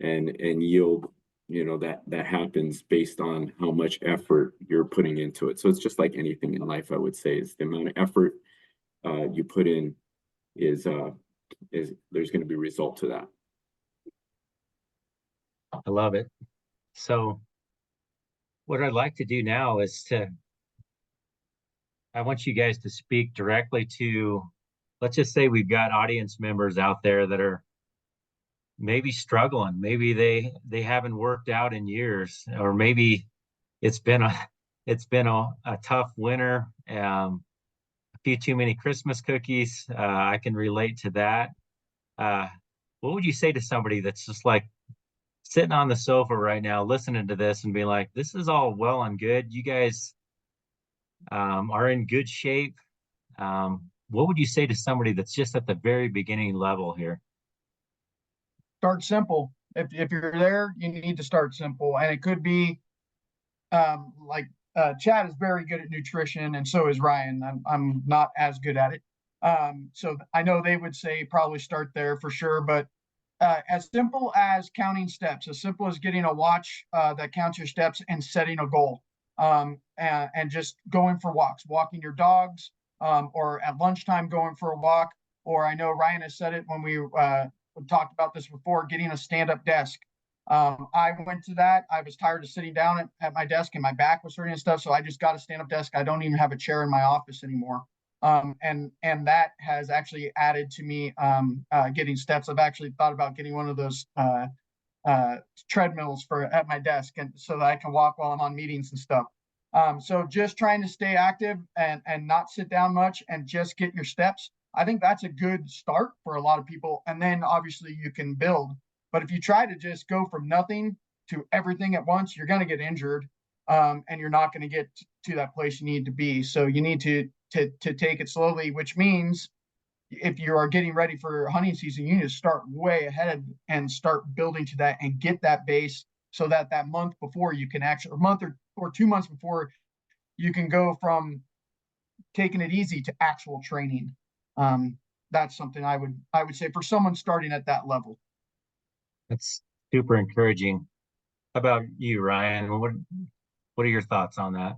and yield, that happens based on how much effort you're putting into it. So it's just like anything in life, I would say, is the amount of effort you put in is there's going to be a result to that. I love it. So what I'd like to do now is I want you guys to speak directly to, let's just say we've got audience members out there that are maybe struggling. Maybe they haven't worked out in years, or maybe it's been a tough winter, a few too many Christmas cookies. I can relate to that. Uh, what would you say to somebody that's just like sitting on the sofa right now, listening to this and being like, this is all well and good. You guys are in good shape. What would you say to somebody that's just at the very beginning level here? Start simple. If you're there, you need to start simple, and it could be like Chad is very good at nutrition, and so is Ryan. I'm not as good at it. So I know they would say probably start there for sure, but as simple as counting steps, as simple as getting a watch that counts your steps and setting a goal, and just going for walks, walking your dogs, or at lunchtime going for a walk. Or I know Ryan has said it when we talked about this before, getting a stand-up desk. I went to that. I was tired of sitting down at my desk and my back was hurting and stuff. So I just got a stand-up desk. I don't even have a chair in my office anymore. And that has actually added to me getting steps. I've actually thought about getting one of those treadmills at my desk, and so that I can walk while I'm on meetings and stuff. So just trying to stay active and not sit down much and just get your steps. I think that's a good start for a lot of people. And then obviously you can build. But if you try to just go from nothing to everything at once, you're going to get injured, and you're not going to get to that place you need to be. So you need to take it slowly, which means if you are getting ready for hunting season, you need to start way ahead and start building to that and get that base, so that month before you can actually, or month or 2 months before, you can go from taking it easy to actual training. That's something I would say for someone starting at that level. That's super encouraging. How about you, Ryan? What are your thoughts on that?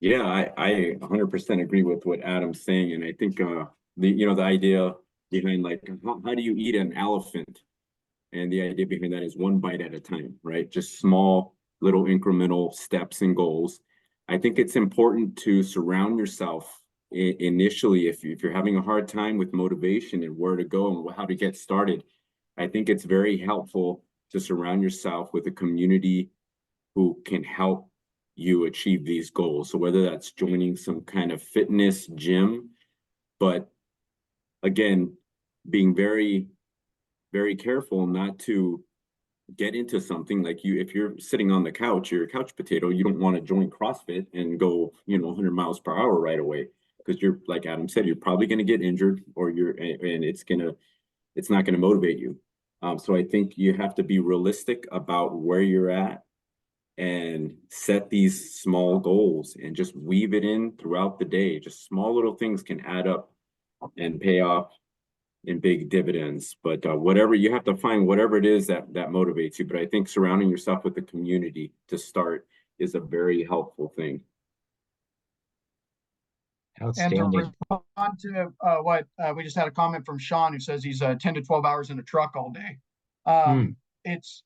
Yeah, I 100% agree with what Adam's saying, and I think the idea behind, like, how do you eat an elephant, and the idea behind that is one bite at a time, right? Just small little incremental steps and goals. I think it's important to surround yourself initially, if you're having a hard time with motivation and where to go and how to get started. I think it's very helpful to surround yourself with a community who can help you achieve these goals. So whether that's joining some kind of fitness gym, but again, being very, very careful not to get into something like if you're sitting on the couch, you're a couch potato, you don't want to join CrossFit and go, 100 miles per hour right away. Because you're, like Adam said, you're probably going to get injured, or and it's not going to motivate you. So I think you have to be realistic about where you're at and set these small goals and just weave it in throughout the day. Just small little things can add up and pay off in big dividends. But whatever, you have to find whatever it is that motivates you. But I think surrounding yourself with the community to start is a very helpful thing. And to respond to what we just had a comment from Sean, who says he's 10 to 12 hours in a truck all day. It's,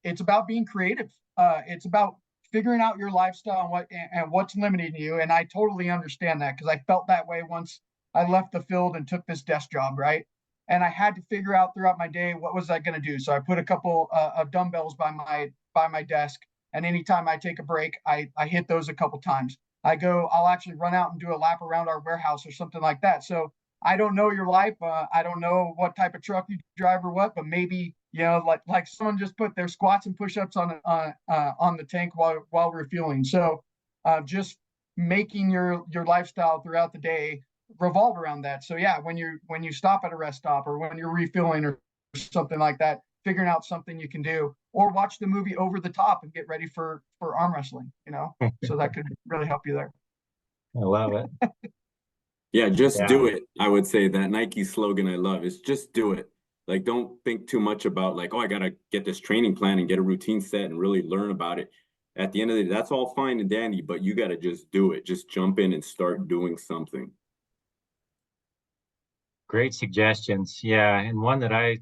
it's about being creative. It's about figuring out your lifestyle and what's limiting you. And I totally understand that, because I felt that way once I left the field and took this desk job, right? And I had to figure out throughout my day, what was I going to do? So I put a couple of dumbbells by my desk, and anytime I take a break, I hit those a couple times. I'll actually run out and do a lap around our warehouse or something like that. So I don't know your life. I don't know what type of truck you drive or what, but maybe, like someone just put their squats and push-ups on the tank while refueling. So just making your lifestyle throughout the day revolve around that. So yeah, when you stop at a rest stop, or when you're refueling or something like that, figuring out something you can do, or watch the movie Over the Top and get ready for arm wrestling, so that could really help you there. I love it. Yeah, just do it. I would say that Nike slogan I love is just do it. Like, don't think too much about like, oh, I got to get this training plan and get a routine set and really learn about it. At the end of the day, that's all fine and dandy, but you got to just do it. Just jump in and start doing something. Great suggestions. Yeah. And one that I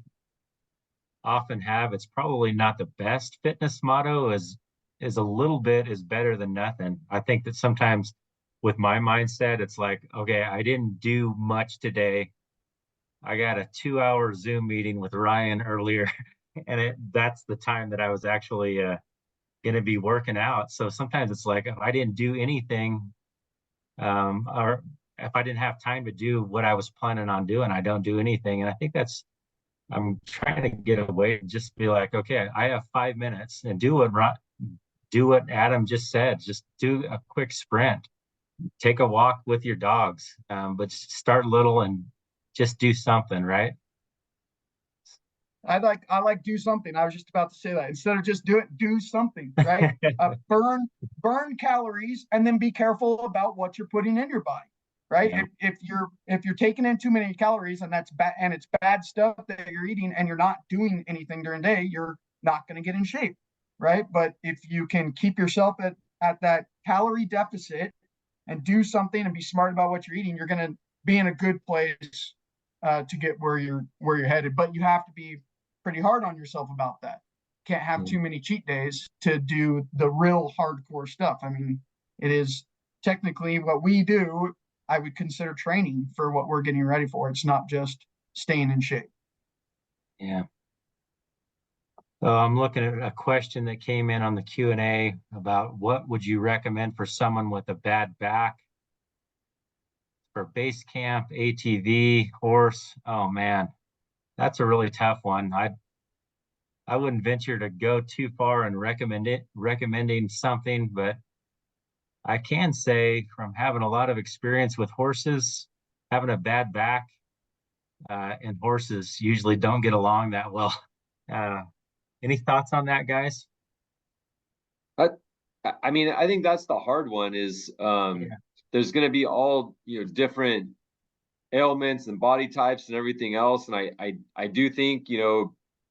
often have, it's probably not the best fitness motto, is a little bit is better than nothing. I think that sometimes with my mindset, it's like, okay, I didn't do much today. I got a 2-hour Zoom meeting with Ryan earlier, and that's the time that I was actually going to be working out. So sometimes it's like, if I didn't do anything, or if I didn't have time to do what I was planning on doing, I don't do anything. And I think I'm trying to get away and just be like, okay, I have 5 minutes, and do what Adam just said. Just do a quick sprint, take a walk with your dogs, but start little and just do something, right? I like do something. I was just about to say that. Instead of just do something, right? Burn calories, and then be careful about what you're putting in your body, right? Yeah. If you're taking in too many calories, and that's bad, and it's bad stuff that you're eating, and you're not doing anything during the day, you're not going to get in shape, right? But if you can keep yourself at that calorie deficit and do something and be smart about what you're eating, you're going to be in a good place to get where you're headed. But you have to be pretty hard on yourself about that. Can't have too many cheat days to do the real hardcore stuff. I mean, it is technically what we do, I would consider training for what we're getting ready for. It's not just staying in shape. Yeah. So I'm looking at a question that came in on the Q&A about what would you recommend for someone with a bad back for base camp, ATV, horse? Oh man, that's a really tough one. I wouldn't venture to go too far in recommending something, but I can say from having a lot of experience with horses, having a bad back and horses usually don't get along that well. Any thoughts on that, guys? I mean, I think that's the hard one is there's going to be all, different ailments and body types and everything else. And I do think,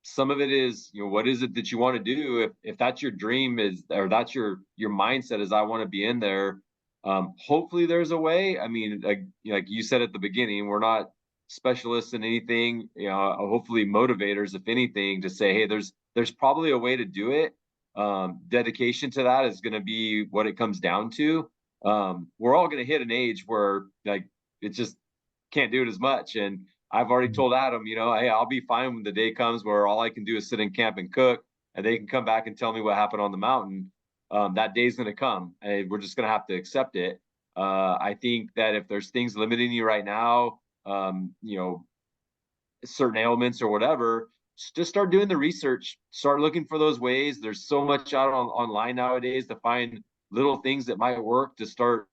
some of it is, what is it that you want to do? If that's your dream or that's your mindset is, I want to be in there. Hopefully there's a way. I mean, like you said at the beginning, we're not specialists in anything, hopefully motivators, if anything, to say, hey, there's probably a way to do it. Dedication to that is going to be what it comes down to. We're all going to hit an age where like it just can't do it as much. And I've already told Adam, hey, I'll be fine when the day comes where all I can do is sit in camp and cook, and they can come back and tell me what happened on the mountain. That day's going to come, and we're just going to have to accept it. I think that if there's things limiting you right now, certain ailments or whatever, just start doing the research, start looking for those ways. There's so much out online nowadays to find little things that might work to start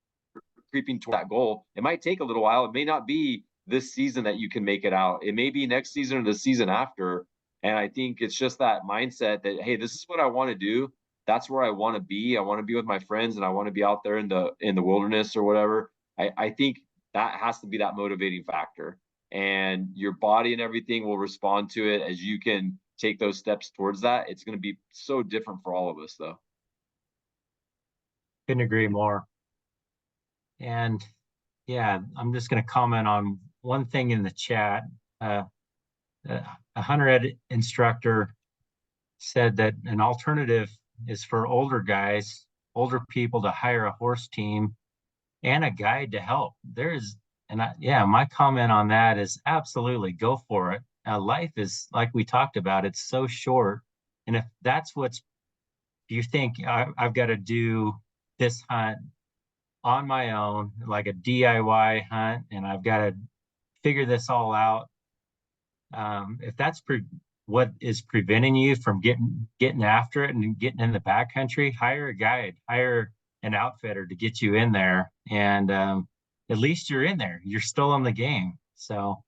creeping toward that goal. It might take a little while. It may not be this season that you can make it out. It may be next season or the season after. And I think it's just that mindset that, hey, this is what I want to do. That's where I want to be. I want to be with my friends, and I want to be out there in the wilderness or whatever. I think that has to be that motivating factor. And your body and everything will respond to it as you can take those steps towards that. It's going to be so different for all of us, though. Couldn't agree more. And yeah, I'm just going to comment on one thing in the chat. A hunter ed instructor said that an alternative is for older guys, older people to hire a horse team and a guide to help. My comment on that is absolutely go for it. Life is, like we talked about, it's so short. And if that's you think I've got to do this hunt on my own, like a DIY hunt, and I've got to figure this all out. If that's what is preventing you from getting after it and getting in the backcountry, hire a guide, hire an outfitter to get you in there. And at least you're in there. You're still in the game. So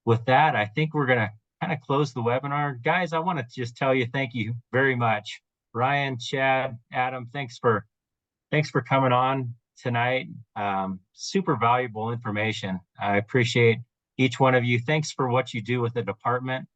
with that, I think we're going to kind of close the webinar. Guys, I want to just tell you thank you very much. Ryan, Chad, Adam, thanks for coming on tonight. Super valuable information. I appreciate each one of you. Thanks for what you do with the department.